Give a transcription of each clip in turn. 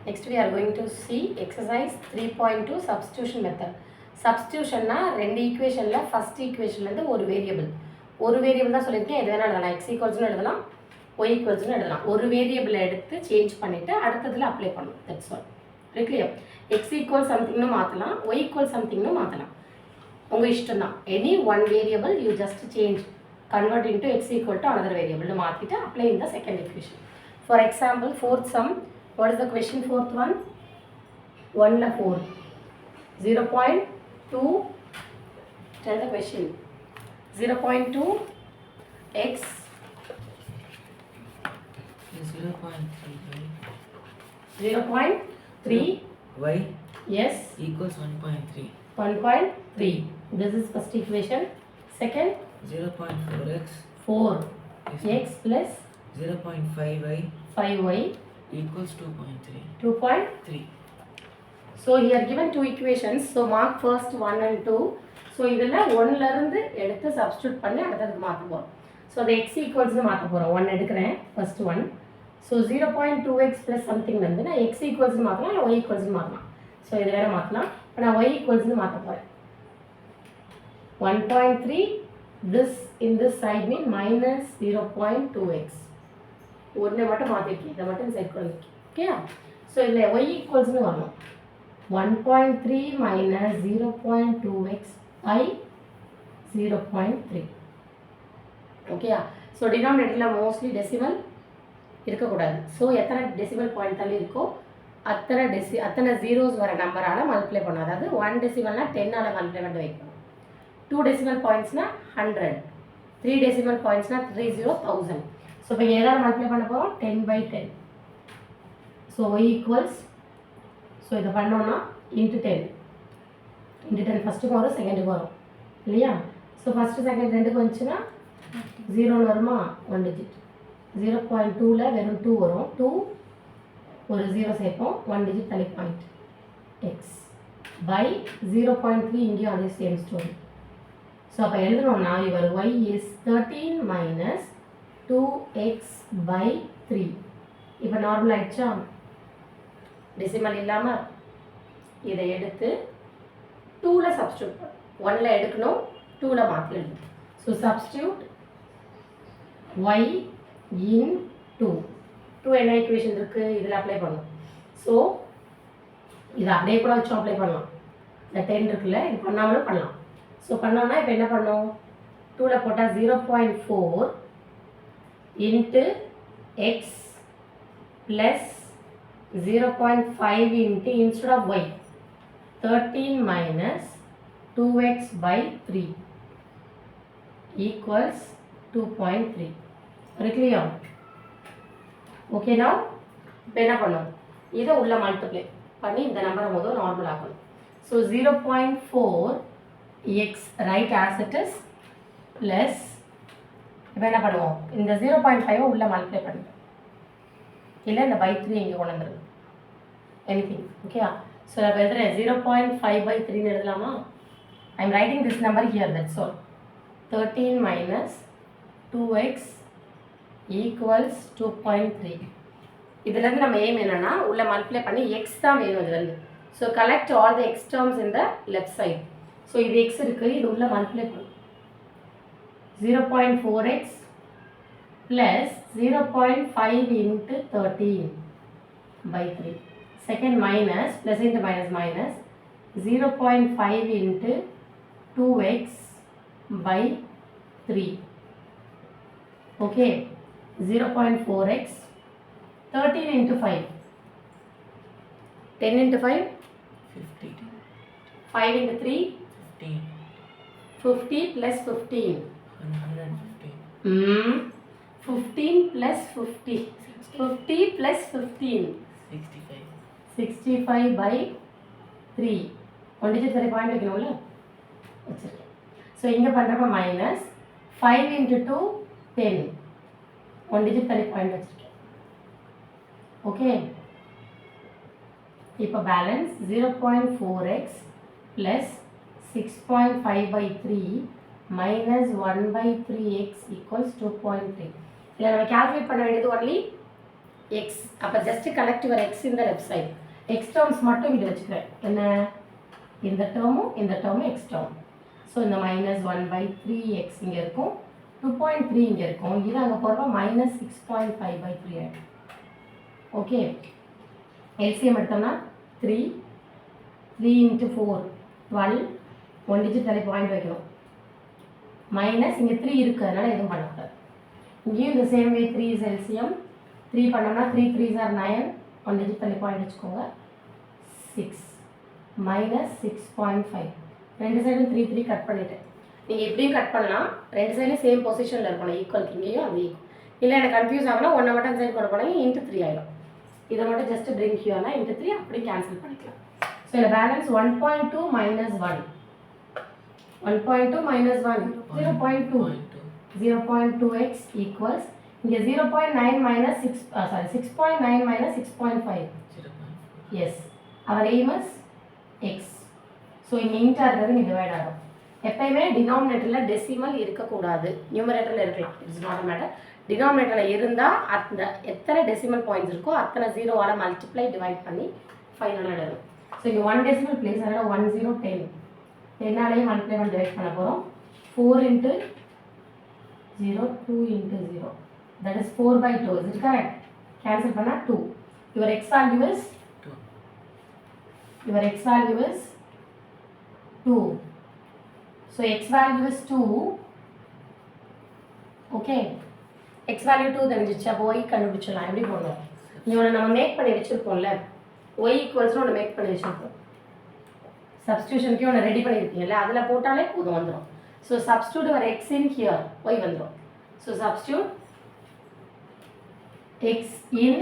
Next we are going to see exercise 3.2 substitution method. Substitutionனா ரெண்டு ஈக்குவேஷன்ல first ஈக்குவேஷன்ல இருந்து ஒரு variable தான் சொல்லியிருக்கேன். எது வேணா எழுதலாம். x ஈக்குவல்ஸ்னு எழுதலாம், y ஈக்குவல்ஸ்னு எழுதலாம். ஒரு வேரியபிளை எடுத்து சேஞ்ச் பண்ணிட்டு அடுத்ததுல அப்ளை பண்ணணும். That's all. Very clear. x equal சம்திங்னு மாற்றலாம், y ஈக்குவல் சம்திங்னு மாற்றலாம். உங்கள் இஷ்டம் தான். Any one variable you just change convert into x equal to another variable மாற்றிட்டு apply in the second equation. For example, fourth sum. What is the question? Fourth one. 1 la 4. 0.2. Tell the question. 0.2 x. 0.3 y. Yes. Equals 1.3. 1.3. This is first equation. Second. 0.4x. 4x plus 0.5y 5y equals 2.3. 2.3. So here given two equations. So mark first 1 and 2. So இதில் 1ல இருந்து எடுத்து substitute பண்ணி அடுத்ததுக்கு மாற்ற போகிறோம். So the x equals மாற்ற போகிறோம். 1 எடுக்கிறேன், first one. So 0.2x plus something வந்து நான் x equals மாற்றலாம், இல்லை y equals மாற்றலாம். So இது வேற மாற்றலாம். இப்போ நான் y equals மாற்ற போகிறேன். 1.3. This in this side mean minus 0.2x. ஒன்றை மட்டும் மாற்றிருக்கேன், இதை மட்டும் செட் பண்ணிருக்கேன். ஓகே, ஸோ இதில் y ஈக்குவல்ஸ்னு வரணும். 1.3 minus 0.2x by 0.3. ஓகேயா? ஸோ டினாமினேட்டரில் மோஸ்ட்லி டெசிமல் இருக்கக்கூடாது. ஸோ எத்தனை டெசிமல் பாயிண்ட் தள்ளி இருக்கோ அத்தனை ஜீரோஸ் வர நம்பரால் மல்டிப்ளை பண்ணும். அதாவது 1 டெசிமல்னால் 10ஆல் மல்டிப்ளை பண்ணி வெயிட் பண்ணும். 2 decimal pointsனா 100, 3 decimal pointsனா 30,000. ஸோ இப்போ எதாவது மல்டிப்ளை பண்ண போகிறோம் 10/10. ஸோ y ஈக்குவல்ஸ், ஸோ இதை பண்ணோன்னா இன்ட்டு 10 ஃபஸ்ட்டுக்கு வரும், செகண்டுக்கு வரும் இல்லையா? ஸோ ஃபஸ்ட்டு செகண்ட் ரெண்டுக்கு வந்துச்சுன்னா 0 வருமா, 1 டிஜிட். 0.2ல் வெறும் 2 வரும், 2 ஒரு 0 சேர்ப்போம், 1 டிஜிட் தள்ளி பாயிண்ட் எக்ஸ் பை 0.3. இங்கேயும் அதே சேம் ஸ்டோரி. ஸோ அப்போ எழுதணும்னா இவர் y is 13 minus 2x by 3. இப்போ நார்மல் ஆயிடுச்சா? டெசிமல் இல்லாமல் இதை எடுத்து 2ல் சப்ஸ்டியூட் பண்ணணும். 1ல் எடுக்கணும், 2ல் மாற்றி எழுதணும். ஸோ சப்ஸ்டியூட் y in 2 என்ன ஈக்குவேஷன் இருக்குது, இதில் அப்ளை பண்ணணும். ஸோ இதை அப்படியே கூட வச்சு அப்ளை பண்ணலாம். இந்த 10 இருக்குல்ல, இது பண்ணாமலும் பண்ணலாம். ஸோ பண்ணோம்னா இப்போ என்ன பண்ணோம், 2ல் போட்டால் 0.4 into x plus 0.5 into instead of y 13 minus 2x by 3 equals 2.3. இருக்குல்லையா? ஓகேனா? இப்போ என்ன பண்ணோம், இதை உள்ள மல்டிப்ளை பண்ணி இந்த நம்பரை முதல் நார்மல் ஆகணும். So 0.4 x right as it is plus இப்போ என்ன பண்ணுவோம், இந்த 0.5 உள்ள மல்டிப்ளை பண்ணுவோம், இல்லை இந்த by 3 இங்கே கொண்டு வந்துடுங்க, எனிதிங். ஓகேயா? ஸோ நான் எழுதுறேன் 0.5/3 எழுதலாமா? I am writing this number here, that's all. 13 minus 2x equals 2.3. இதுலேருந்து நம்ம எய்ம் என்னென்னா உள்ள மல்டிப்ளை பண்ணி எக்ஸ் தான் வேணும் இதுலேருந்து. So collect all the x terms in the left side. So இது எக்ஸ் இருக்குது, இது உள்ள மல்டிப்ளை பண்ணும். 0.4x plus 0.5 into 13/3. Second minus plus into minus 0.5 into 2x by 3. Okay, 0.4x 13 into 5, 10 into 5 50, 5 into 3 15, 50 plus 15 115, 15 plus 50 50 plus 15 65, 65/3. 1 digit வரை point வைக்கணும்ல, வச்சுருக்கேன். So இங்கே பண்ணுறப்ப minus 5 into 2 10, 1 digit தள்ளி பாயிண்ட் வச்சுருக்கேன். ஓகே, இப்போ balance 0.4x plus 6.5/3 minus 1/3x equals 2.3. இதில் நம்ம calculate பண்ண வேண்டியது only எக்ஸ். அப்போ ஜஸ்ட் கலெக்ட் யுவர் எக்ஸ் இந்த லெஃப்ட் சைடு. எக்ஸ் டேர்ம்ஸ் மட்டும் இங்கே வச்சுக்கிறேன். என்ன இந்த டேர்மும் எக்ஸ் டேர்ம். ஸோ இந்த -1/3x இங்கே இருக்கும், 2.3 இங்கே இருக்கும். இது அங்கே போகிறப்ப -6.5/3 ஆகிடும். ஓகே, எல்சிஎம் எடுத்தோம்னா 3 × 4 12, 1 டிஜிட் தள்ளி பாயிண்ட் வைக்கணும். மைனஸ் இங்கே 3 இருக்குது, அதனால் எதுவும் பண்ணக்கூடாது. இங்கேயும் இந்த சேம் வே 3 இஸ் எல்சிஎம். 3 பண்ணோம்னா 3 3s are 9, 1 டிஜிட் தள்ளி பாயிண்ட் வச்சுக்கோங்க. 6 -6.5. ரெண்டு சைடும் 3 3 கட் பண்ணிவிட்டேன். நீங்கள் எப்படியும் கட் பண்ணலாம், ரெண்டு சைடும் சேம் பொசிஷனில் இருக்கணும். ஈக்குவலுக்கு இங்கேயும் அது ஈக்குவல். இல்லை எனக்கு கன்ஃபியூஸ் ஆகலாம், ஒன்றை மட்டும் சைடு கொண்டு போனால் × 3 ஆகிடும். இதை மட்டும் ஜஸ்ட் ட்ரிங்க் ஹியூனா × 3 அப்படி கேன்சல் பண்ணிக்கலாம். ஸோ இதில் பேலன்ஸ் 1.2 - 1. 1.2 - 1 0.2. 0.2x equals இங்கே 0.9 - 6.9 - 6.5. Yes, our aim is x. So இங்கே இன்ட்டாக இருக்கிறது இங்கே டிவைட் ஆகும். எப்பயுமே டினாமினேட்டரில் டெசிமல் இருக்கக்கூடாது, நியூமரேட்டரில் இருக்கலாம், இட்ஸ் நாட் மேட்டர். டினாமினேட்டரில் இருந்தால் அந்த எத்தனை டெசிமல் பாயிண்ட்ஸ் இருக்கோ அத்தனை ஜீரோவால் மல்டிப்ளை டிவைட் பண்ணி ஃபைனலாக எழுதும். ஸோ இங்கே 1 டெசிமல் பிளேஸ், அதனால் 1 0 10. 10ஆலேயே மல்டிப்ளை பண்ணி டிவைட் பண்ண போகிறோம். 4 × 0 2 × 0, that is 4/2. is it correct? Cancel பண்ணா 2. Your x value is 2. So x value is 2. Okay, x value 2 தெரிஞ்சிச்சு. அப்போ y கண்டுபிடிச்சலாம். எப்படி போடணும்? இவனை நம்ம மேக் பண்ணி வச்சுருப்போம்ல, y ஈக்குவல்ஸ்னு ஒன்று மேக் பண்ணி வச்சுருப்போம். சப்ஸ்டியூஷனுக்கு ஒன்று ரெடி பண்ணியிருக்கீங்கல்ல, அதில் போட்டாலே போதும், வந்துடும். So substitute your x in here, y வந்துடும். ஸோ சப்ஸ்டியூட் x in,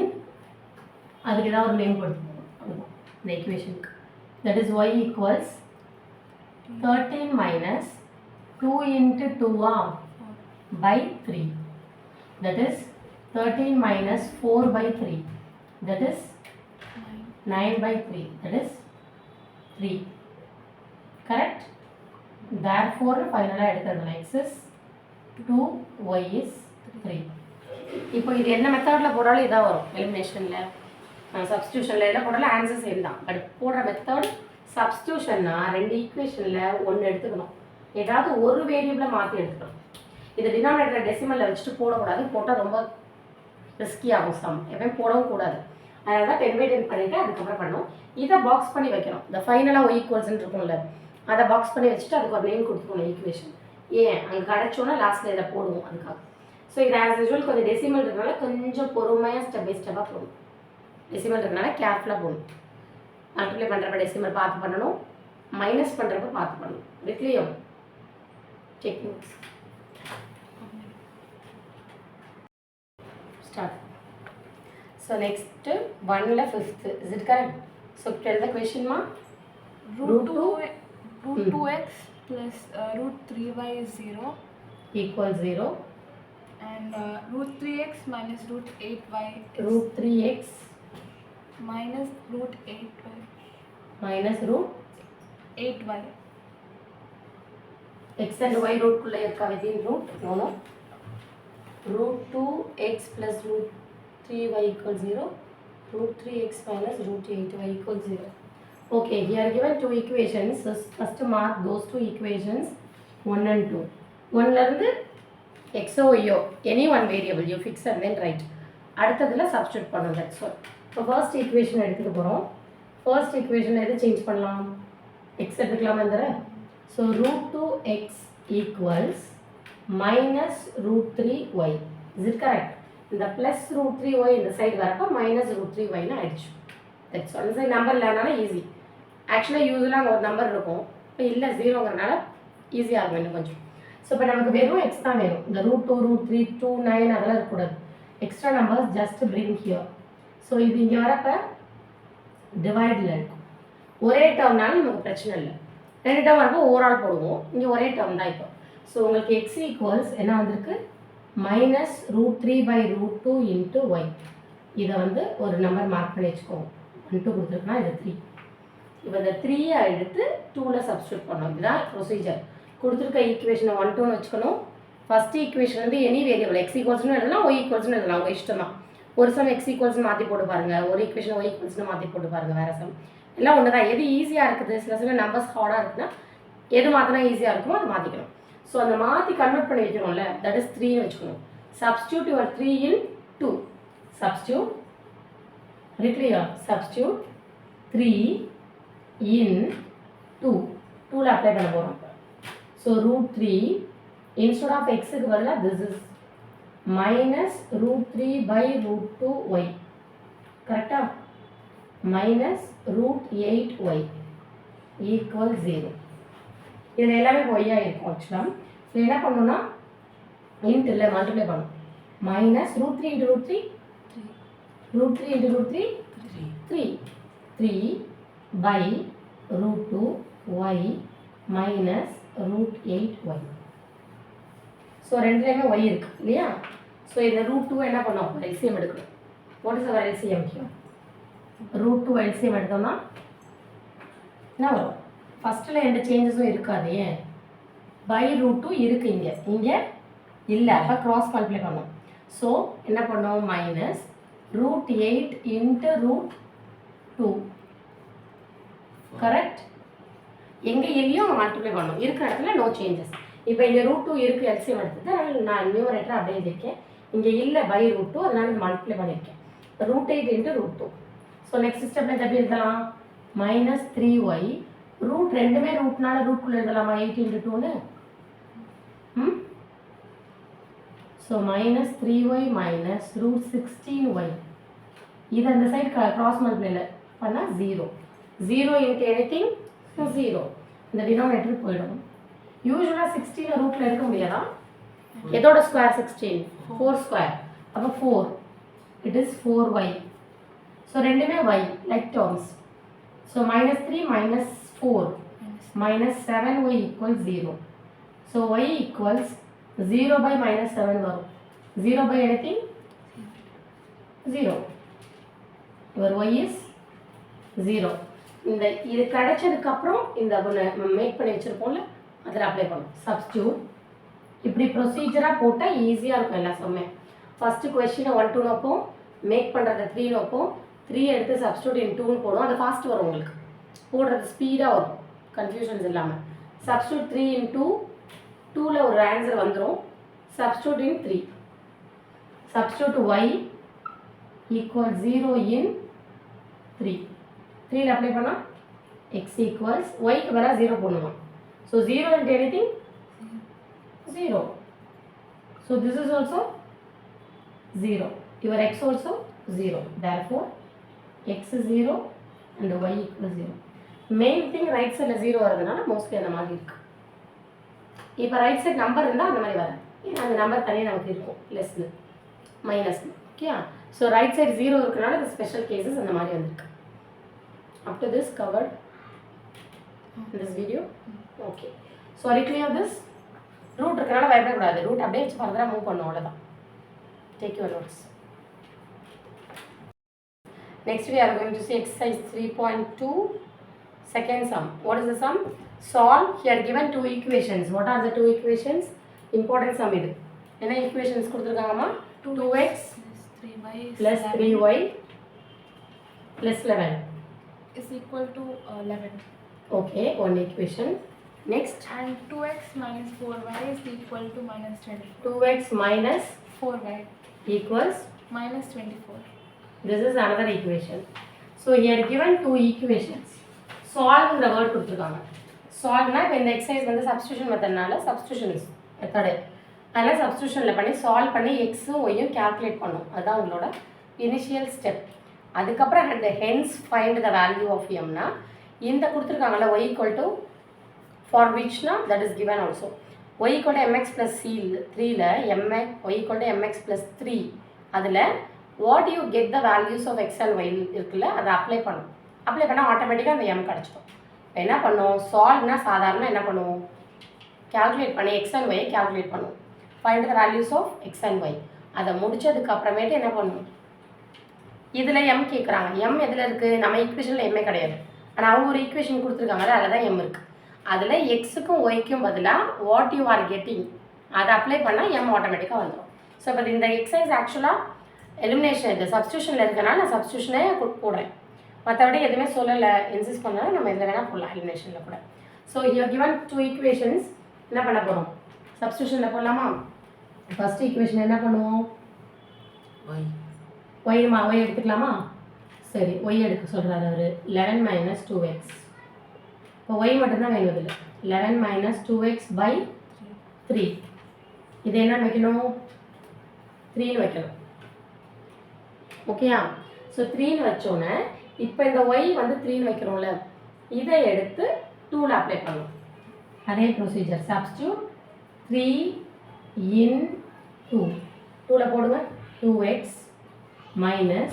அதுக்கு ஏதாவது ஒரு நேம் கொடுத்துருக்கோம் இந்த ஈக்குவேஷனுக்கு. That is y equals 13 - 2 × 2/3. That is 13 - 4/3. That is 9/3. That is 3. Correct? Therefore ஃபைனலாக எடுக்கிறதுல x is 2, y is 3. இப்போ இது என்ன மெத்தடில் போடாலும் இதாக வரும். எலிமினேஷனில், சப்ஸ்டியூஷனில் எல்லாம் போடாலும் ஆன்சர் சேம் தான். பட் போடுற மெத்தட் சப்ஸ்டியூஷன்னா ரெண்டு ஈக்குவேஷனில் ஒன்று எடுத்துக்கணும், ஏதாவது ஒரு வேரியபிளை மாற்றி எடுத்துக்கணும். இது டினாமினேட்டர் டெசிமலில் வச்சுட்டு போடக்கூடாது, போட்டால் ரொம்ப ரிஸ்கி ஆகும். சம் எப்பயும் போடவும் கூடாது. அதனால தான் 10/10 பண்ணிவிட்டு அதுக்கப்புறம் பண்ணணும். இதை பாக்ஸ் பண்ணி வைக்கணும். இந்த ஃபைனலாக y ஈக்குவல்ஸ்ன்னு இருக்கும்ல, அதை பாக்ஸ் பண்ணி வச்சுட்டு அதுக்கு ஒரு நேம் கொடுத்துக்கணும் ஈக்குவேஷன். ஏன் அங்கே கிடச்சோன்னா லாஸ்ட்டில் இதை போடுவோம் அதுக்காக. ஸோ இது ஆஸ் யூஸ்வல் கொஞ்சம் டெசிமல் இருக்கிறனால கொஞ்சம் பொறுமையாக ஸ்டெப் பை ஸ்டெப்பாக போடணும். டெசிமல் இருக்கிறனால கேர்ஃபுல்லாக போடணும். மல்டிப்ளை பண்ணுறப்ப டெசிமல் பார்த்து பண்ணணும், மைனஸ் பண்ணுறப்ப பார்த்து பண்ணணும். விக்லியம் டெக்னிக்ஸ் ஸ்டார்ட். ஸோ நெக்ஸ்ட்டு 1ல் 5th. Is it correct? So tell the கொஷின்மா. √2x plus √3y is 0 equals 0 and √3x minus √8y is √3x minus √8y minus √8y. x and y root kulla irka within root? No. √2x plus √3y equals 0. √3x minus √8y equals 0. Okay, here given two equations. So first mark those two equations 1 and 2. 1 இருந்து x o y o any one variable you fix and then write. அடுத்ததுல substitute பண்ணணும். That's all. So first equation எடுத்துக்க போறோம். First equation எது change பண்ணலாம்? x எடுத்துக்கலாமா இந்த? So √2x equals minus √3y. Is it correct? இந்த plus √3y இந்த சைடு வரப்போ minus √3y னு ஆயிடுச்சு. That's all. இந்த சைடு நம்பர் இல்லைனால ஈஸி. ஆக்சுவலாக யூஸ்வலாக அங்கே ஒரு நம்பர் இருக்கும், இப்போ இல்லை ஜீரோங்கிறனால ஈஸியாக இருக்கும் இன்னும் கொஞ்சம். ஸோ இப்போ நமக்கு வெறும் எக்ஸ் தான் வேணும். இந்த √2, √3, 2, 9 அதெல்லாம் இருக்கக்கூடாது. Extra numbers just bring here. So இது இங்கே வரப்போ டிவைடில் இருக்கும். ஒரே டேர்ம்னாலும் நமக்கு பிரச்சனை இல்லை. ரெண்டு டேர்ம் வரப்போ ஓவரால் போடுவோம். இங்கே ஒரே டேர்ம் தான் இப்போ. ஸோ உங்களுக்கு எக்ஸ் ஈக்குவல்ஸ் என்ன வந்திருக்கு? minus √3/√2 into y. இதை வந்து ஒரு நம்பர் மார்க் பண்ணி வச்சுக்கோங்க. 1 2 கொடுத்துருக்குன்னா இது 3. இப்போ இந்த 3ஐ எடுத்து 2ல் சப்ஸ்டியூட் பண்ணணும். இதுதான் ப்ரொசீஜர். கொடுத்துருக்க ஈக்குவேஷனை 1 2ன்னு வச்சுக்கணும். ஃபஸ்ட் ஈக்குவேஷன் வந்து எனி வேரியபிள் x ஈக்குவல்ஸ்னு எழுதலாம், y ஈக்குவல்ஸ்னு எழுதலாம், உங்கள் இஷ்டம் தான். ஒரு சம் எக்ஸ் ஈக்குவல்ஸ்னு மாற்றி போட்டு பாருங்கள், ஒரு ஈக்குவேஷன் ஒய் ஈக்குவல்ஸ்னு மாற்றி போட்டு பாருங்கள், வேறு சம் எல்லாம் ஒன்று தான். எது ஈஸியாக இருக்குது, சில நம்பர்ஸ் ஹார்டாக இருக்குன்னா எது மாற்றினா ஈஸியாக இருக்குமோ அதை மாற்றிக்கணும். ஸோ அந்த மாற்றி கன்வெர்ட் பண்ணி வைக்கணும்ல, தட் இஸ் 3ன்னு வச்சுக்கணும். Substitute your 3 in 2. Substitute clear, substitute 3 in 2. 2ல அப்ளை பண்ண போகிறோம். ஸோ √3 instead of xக்கு பதிலாக this is minus √3/√2y. கரெக்டா? minus √8y equal 0. இதில் எல்லாமே ஒய்யா இருக்கும். ஆக்சுவலாக இதில் என்ன பண்ணணும்னா இன்ட் இல்லை மல்டிப்ளை பண்ணணும். Minus √3 into √3 √3 into √3 3/√2y minus √8y. So ரெண்டுலேயுமே ஒய் இருக்கு இல்லையா? ஸோ இந்த √2 என்ன பண்ணோம், எல்சிஎம் எடுக்கணும். What is our LCM? √2 LCM எடுத்தோம்னா என்ன வரும்? ஃபஸ்ட்டில் எந்த சேஞ்சஸும் இருக்காது. ஏன்? /√2 இருக்கு, இங்கே இல்லை. அப்போ க்ராஸ் மல்டிப்ளை பண்ணோம். ஸோ என்ன பண்ணோம், மைனஸ் √8 into √2. கரெக்ட்? எங்கே இல்லையும் மல்டிப்ளை பண்ணோம், இருக்கிற இடத்துல நோ சேஞ்சஸ். இப்போ இங்கே √2 இருக்குது, எல்சிஎம் எடுத்தது, அதனால் நான் நியூமரேட்டர் அப்படியே இருக்கேன். இங்கே இல்லை /√2, அதனால் இது மல்டிப்ளை பண்ணியிருக்கேன். √8 into √2. ஸோ நெக்ஸ்ட் ஸ்டெப்பில் எப்படி எழுதலாம்? மைனஸ் 3y ரூட் ரெண்டுமே ரூட்னால ரூட்குள்ளே எழுதலாமா? 8 into 2ன்னு. So minus 3y minus √16y. இது அந்த சைடு கிராஸ் மல்டிப்ளைல பண்ணால் 0. 0 into anything 0. இந்த டினாமினேட்டர் போயிடும். யூஸ்வலாக 16 ரூட்டில் எடுக்க முடியாதா? எதோட ஸ்கொயர் 16? 4 ஸ்கொயர். அப்போ 4. It is 4y. ஸோ ரெண்டுமே y like terms. So -3 -4 -7y equals 0. So y equals 0/-7 வரும். 0 by anything 0. your y is 0. இந்த இது கிடைச்சதுக்கப்புறம் இந்த மேக் பண்ணி வச்சுருப்போம்ல, அதில் அப்ளை பண்ணும். சப்ஸ்டியூட் இப்படி ப்ரொசீஜராக போட்டால் ஈஸியாக இருக்கும் எல்லா சம்மே. ஃபஸ்ட்டு கொஸ்டினை 1 2 வைப்போம், மேக் பண்ணுறத 3 வைப்போம், 3 எடுத்து சப்ஸ்டியூட் இன் 2ன்னு போடுவோம். அது ஃபாஸ்ட் வரும், உங்களுக்கு போடுறது ஸ்பீடாக வரும், கன்ஃபியூஷன்ஸ் இல்லாமல். சப்ஸ்டியூட் 3 in 2, 2ல் ஒரு ஆன்சர் வந்துடும். Substitute in 3, substitute y equals 0 in 3. 3ல் அப்ளை பண்ணால் x equals yக்கு வர 0 போடணுமா? So 0 into anything 0. So this is also 0. Your x also 0. Therefore x is 0 and y equals 0. Main thing right சைடில் 0 வரதுனால மோஸ்ட்லி அந்த மாதிரி இருக்குது. இப்போ ரைட் சைட் நம்பர் இருந்தால் அந்த மாதிரி வராது, ஏன்னா அந்த நம்பர் தனியாக நமக்கு இருக்கும், ப்ளஸ்னு மைனஸ்னு. ஓகே, ஸோ ரைட் சைடு 0 இருக்கிறனால இந்த ஸ்பெஷல் கேசஸ் அந்த மாதிரி வந்திருக்கு. Up to this covered this video. Okay, so clear this. Root இருக்கிறனால பயப்படக்கூடாது, ரூட் அப்படியே வச்சு ஃபர்தராக மூவ் பண்ணும், அவ்வளோதான். Take your notes. Next we are going to see exercise 3.2, second sum. What is the sum? Solve. Here given two equations. What are the two equations? Important sum இது. என்ன equations கொடுத்திருக்காங்கம்மா? 2x plus 3y plus 11 is equal to 11. Okay, one equation. Next. And 2x minus 4y is equal to minus 24. 2x minus 4y equals minus 24. this is another equation. So here given two equations. Solve the word கொடுத்திருக்காங்க. Solve னா இப்போ இந்த exercise வந்து substitution மெத்தட்னால substitution method, அதனால் சப்ஸ்டியூஷனில் பண்ணி solve பண்ணி எக்ஸும் ஒய்யும் calculate பண்ணும். அதுதான் உங்களோட இனிஷியல் ஸ்டெப். அதுக்கப்புறம் அந்த hence find the value of எம்னா இந்த கொடுத்துருக்காங்கல்ல y equal to for whichனா that is given also. y equal to mx plus c 3ல mx y equal to mx plus 3 அதில் what you get the values of x and y இருக்குல்ல, அதை apply பண்ணும். Apply பண்ணால் ஆட்டோமேட்டிக்காக அந்த m கிடச்சிடும். இப்போ என்ன பண்ணும், சால்வ்னா சாதாரண என்ன பண்ணுவோம், கேல்குலேட் பண்ணி எக்ஸ் அண்ட் ஒய்யை கேல்குலேட் பண்ணுவோம். Find the values of x and y. அதை முடிச்சதுக்கு அப்புறமேட்டு என்ன பண்ணுவோம், இதில் எம் கேட்குறாங்க. எம் எதில் இருக்குது, நம்ம ஈக்குவேஷனில் எம்மே கிடையாது, ஆனால் அவங்க ஒரு ஈக்குவேஷன் கொடுத்துருக்காங்கல்ல, அதில் தான் எம் இருக்குது. அதில் எக்ஸுக்கும் ஒய்க்கும் பதிலாக வாட் யூ ஆர் கெட்டிங் அதை அப்ளை பண்ணால் எம் ஆட்டோமேட்டிக்காக வந்துடும். ஸோ இப்போ இந்த எக்ஸசைஸ் ஆக்சுவலாக எலிமினேஷன் இந்த சப்ஸ்டியூஷனில் இருக்கனால நான் சப்ஸ்டியூஷனே போடுறேன். மற்றபடி எதுவுமே சொல்லலை, இன்சிஸ்ட் பண்ணாலும் நம்ம இதில் வேணால் போடலாம் எலிமினேஷனில் கூட. So you given 2 equations. என்ன பண்ண போகிறோம்? சப்ஸ்டியூஷனில் போடலாமா? ஃபஸ்ட் ஈக்குவேஷன் என்ன பண்ணுவோம்? ஒய் எடுத்துக்கலாமா? சரி, ஒய் எடுக்க சொல்கிறாரு அவர். 11 - 2x. இப்போ ஒய் மட்டும்தான் வேணும் இதில். 11 - 2x by 3. இது என்ன வைக்கணும்? 3ன்னு வைக்கணும். ஓகேயா? ஸோ 3ன்னு வச்சோன்னே இப்போ இந்த ஒய் வந்து 3ன்னு வைக்கிறோம்ல, இதை எடுத்து 2ல் அப்ளை பண்ணணும். அதே ப்ரொசீஜர். Substitute 3 in 2. 2ல் போடுங்க. 2x minus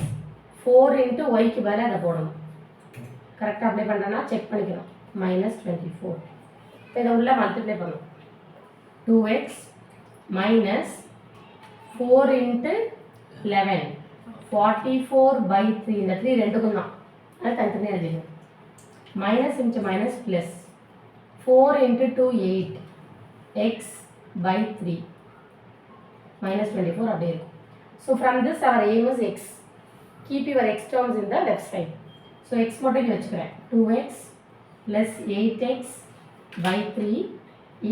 4 into yக்கு பதிலாக அதை போடணும். கரெக்டாக அப்ளை பண்ணுறேன்னா செக் பண்ணிக்கணும். -24. இப்போ இதை உள்ள மல்டிப்ளை பண்ணணும். 2x minus 4 into 11 44/3. இந்த 3 ரெண்டுக்கும் தான், அது தனித்தனியாக எழுதிக்கணும். Minus into minus plus 4 into 2 8 x/3 -24 அப்படியே இருக்கும். So from this our aim is x. Keep your x terms in the left side. So x மட்டும் இங்கே வச்சுக்கிறேன். 2x plus 8x/3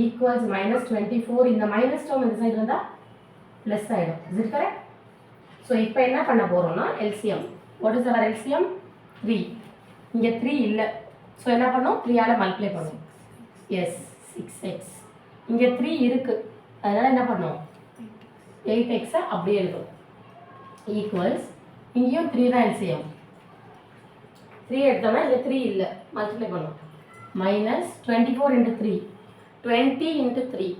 equals -24. இந்த மைனஸ் டேர்ம் இந்த சைடு வந்தால் ப்ளஸ் ஆகிடும். Is it correct? So இப்போ என்ன பண்ண போகிறோம்னா LCM. What is our LCM? 3. இங்கே 3 இல்லை. ஸோ என்ன பண்ணோம்? 3ஆல் மல்டிப்ளை பண்ணோம். Yes, 6x. இங்கே 3 இருக்குது, அதனால் என்ன பண்ணோம்? 8xஐ அப்படியே எழுதும். ஈக்குவல்ஸ் இங்கேயும் 3 தான் LCM. 3 எடுத்தோம்னா இங்கே 3 இல்லை, மல்டிப்ளை பண்ணோம். -24 into 3 20 into 3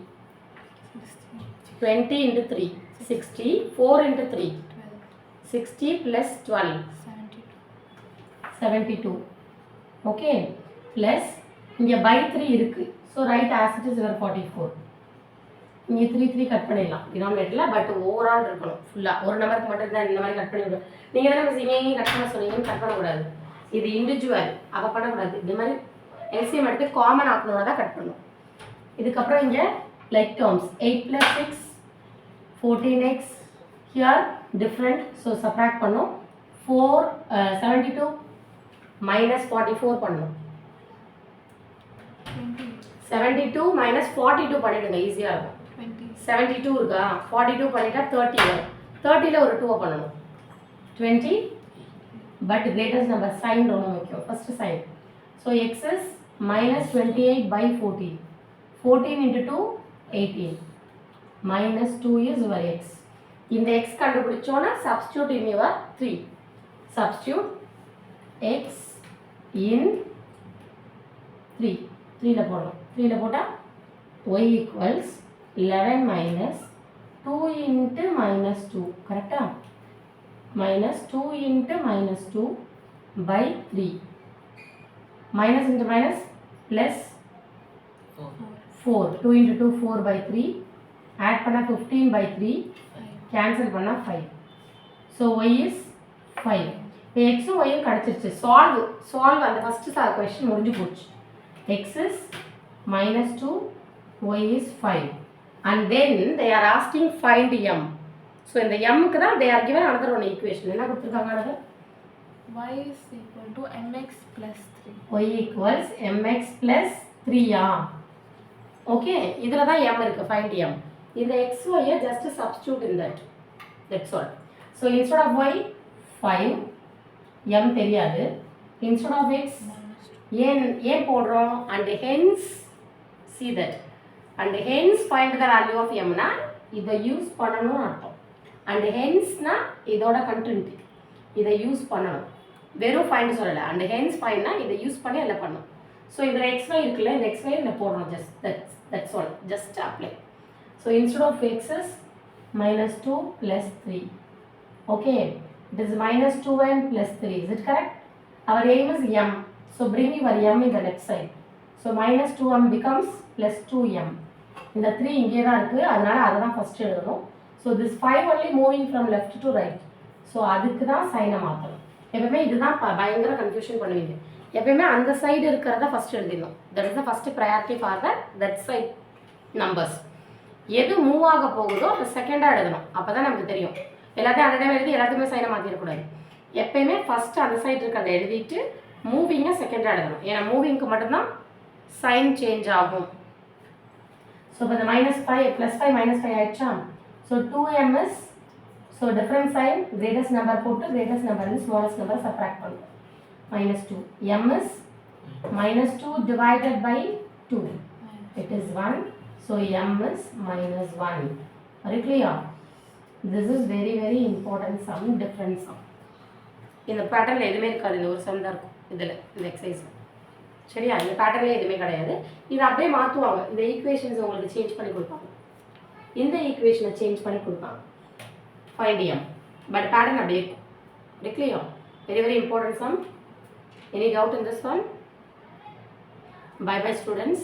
20 into 3 60. 4 into 3 60 plus 12 72. Okay, plus இங்கே by 3 இருக்குது. So right as it is 44. இங்கே 3 கட் பண்ணிடலாம் டினாமினேட்டரில். பட் ஓவரால் இருக்கணும் ஃபுல்லாக. ஒரு நம்பருக்கு மட்டும் தான் இந்த மாதிரி கட் பண்ணிவிடும். நீங்கள் தானே மிஸ் இங்கேயும் கட் பண்ண சொன்னீங்கன்னு கட் பண்ணக்கூடாது. இது இண்டிவிஜுவல், அப்போ பண்ணக்கூடாது. இந்த மாதிரி எல்சிஎம் எடுத்து காமன் ஆக்கணும்னா தான் கட் பண்ணணும். இதுக்கப்புறம் இங்கே like terms 8 + 6 14x. Here different, so subtract பண்ணும். 72 - 44 பண்ணணும். 72 - 42 பண்ணிவிடுங்க, ஈஸியாக இருக்கும். 72 இருக்கா? 42 பண்ணிட்டா 30 வரும். 30ல் ஒரு 2 பண்ணணும். 20. பட் கிரேட்டஸ்ட் நம்பர் சைன் ரொம்ப முக்கியம். First sign. So x is -28/14. 14 into 2 18. -2 is your x. இந்த x கண்டுபிடிச்சோன்னா substitute in your 3. Substitute x in 3. 3ல போடணும். 3ல போட்டால் y equals 11 minus 2 into -2. கரெக்டா? -2 into -2 by 3. Minus into minus plus 4. 2 into 2 4 by 3. Add பண்ணா 15 by 3. Cancel பண்ணா 5. So y is 5. இப்போ xும் yயும் கிடச்சிருச்சு. Solve அந்த first question முடிஞ்சு போச்சு. x is -2, y is 5. And then they are asking find m. So இந்த mக்கு தான் they are given another one equation. என்ன கொடுத்துருக்காங்க? another y is equal to mx plus 3. y equals mx plus 3. Okay, இதில் தான் m இருக்குது. find m. இந்த x y just substitute in that. That's all. So instead of y 5, m தெரியாது. Instead of x ஏன் போடுறோம்? And hence see that. And hence find the value of m னா இதை use பண்ணணும்னு அர்த்தம். And hence னா இதோட கண்டினியூட்டி, இதை யூஸ் பண்ணணும். வெறும் ஃபைண்ட் சொல்லலை. And hence find னா இதை யூஸ் பண்ணி அதில் பண்ணணும். ஸோ இதில் xy இருக்குல்ல, இந்த xy இதில் போடணும். That's all. Just apply. So instead of x is -2 plus 3. Okay, it is -2m plus 3. Is it correct? Our aim is m. So bring your m in the left side. So -2m becomes +2m. இந்த 3 இங்கே தான் இருக்குது, அதனால் அதை தான் first எழுதணும். So this 5 only moving from left to right. So அதுக்கு தான் சைனை மாற்றணும். எப்பவுமே இதுதான் பயங்கர கன்ஃபியூஷன் பண்ணுவீங்க. எப்பயுமே அந்த சைடு இருக்கிறத ஃபஸ்ட் எழுதிடணும். That is the first priority for that side numbers. எது மூவ் ஆக போகுதோ அதை செகண்டாக எழுதணும். அப்போ தான் நமக்கு தெரியும். எல்லாத்தையும் அந்த டைம் எழுதி எல்லாத்தையுமே சைனை மாற்றிடக்கூடாது. எப்பயுமே ஃபஸ்ட்டு அந்த சைடு இருக்கிறத எழுதிட்டு மூவிங்கை செகண்டாக எழுதணும். ஏன்னா மூவிங்க்கு மட்டும்தான் சைன் சேஞ்ச் ஆகும். ஸோ இப்போ இந்த -5 +5 -5 ஆயிடுச்சா? So 2m is so different sign greatest number போட்டு கிரேட்டஸ்ட் நம்பர் வந்து ஸ்மாலஸ்ட் நம்பர் சப்ராக்ட் பண்ணுவோம். -2 m is -2 divided by 2. It is 1. So m is -1. Are you clear? This is very very important sum, different sum. இந்த பேட்டர்னில் எதுவுமே இருக்காது, இந்த ஒரு some தான் இருக்கும் இதில் இந்த எக்ஸசைஸில். சரியா? இந்த பேட்டர்னில் எதுவுமே கிடையாது. இதை அப்படியே மாற்றுவாங்க. இந்த ஈக்குவேஷன்ஸை உங்களுக்கு சேஞ்ச் பண்ணி கொடுப்பாங்க. இந்த ஈக்குவேஷனை சேஞ்ச் பண்ணி கொடுப்பாங்க. Find m. பட் பேட்டர்ன் அப்படியே இருக்கும். Are you clear? Very very important sum. Any doubt in this one? Bye bye students.